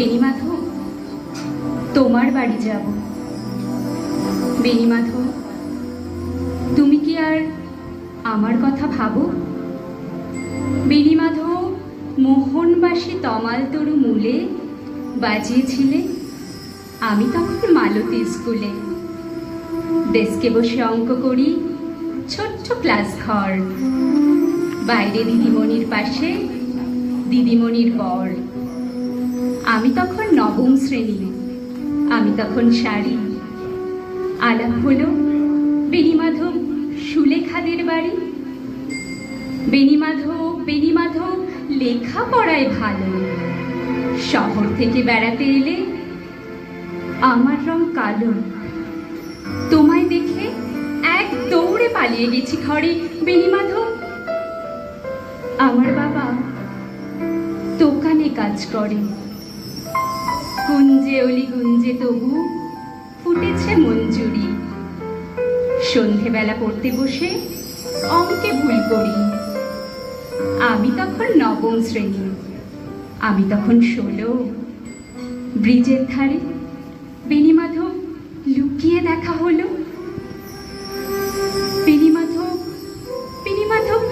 বেণীমাধব, তোমার বাড়ি যাব। বেণীমাধব, তুমি কি আর আমার কথা ভাবো? বেণীমাধব, মোহনবাসী তমালতরু মূলে বাজিয়েছিলে, আমি তখন মালতী স্কুলে। ডেস্কে বসে অঙ্ক করি, ছোট্ট ক্লাস ঘর, বাইরে দিদিমণির পাশে দিদিমণির বর। আমি তখন নবম শ্রেণী, আমি তখন শাড়ি। আলাপ হলো বেণীমাধব সুলেখাদের বাড়ি। বেণীমাধব, বেণীমাধব লেখাপড়ায় ভালো, শহর থেকে বেড়াতে এলে আমার রং কালো। তোমায় দেখে এক দৌড়ে পালিয়ে গেছি ঘরে। বেণীমাধব, আমার বাবা দোকানে কাজ করে। গুঞ্জে অলি গুঞ্জে তবু ফুটেছে মঞ্জুরি। সন্ধেবেলা পড়তে বসে অঙ্কে ভুল করি। আমি তখন নবম শ্রেণী, আমি তখন 16। ব্রিজের ধারে বেণীমাধব লুকিয়ে দেখা হলো। বেণীমাধব, বেণীমাধব,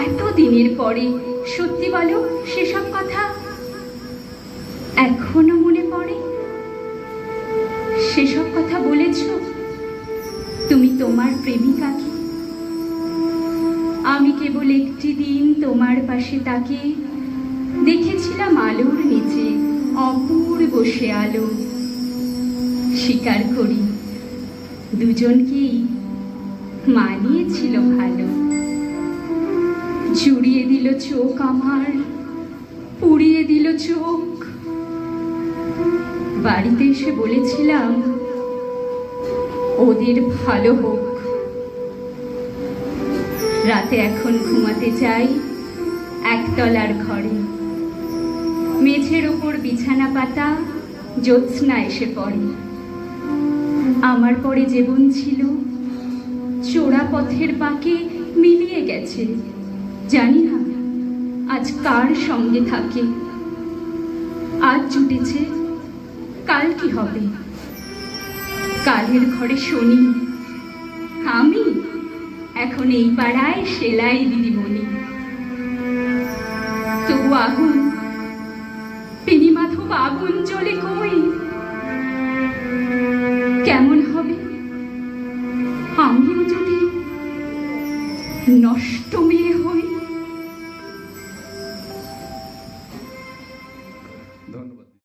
এত দিনের পরে সত্যি বলো, সেসব কথা এখনো মনে পড়ে? সেসব কথা বলেছ তুমি তোমার প্রেমিকাকে। আমি কেবল একটি দিন তোমার পাশে তাকে দেখেছিলাম আলোর নিচে, অপূর্ব সে আলো। স্বীকার করি দুজনকেই মানিয়েছিল ভালো। জুড়িয়ে দিল চোখ আমার, পুড়িয়ে দিল চোখ। বাড়িতে এসে বলেছিলাম ওদের ভালো হোক। রাতে এখন ঘুমাতে চাই একতলার ঘরে। মেঝের ওপর বিছানা পাতা, জ্যোৎস্না এসে পড়ে। আমার পরে জীবন ছিল চোরা পথের বাঁকে মিলিয়ে গেছে। জানি না আজ কার সঙ্গে থাকে। আজ জুটেছে, কাল কি হবে? কালের ঘরে শনি, আমি এখন এই পাড়ায় সেলাই দিদিমণি। তবু আগুন, বেণীমাধব, আগুন জ্বলে কই? কেমন হবে আমিও যদি নষ্ট মেয়ে হই?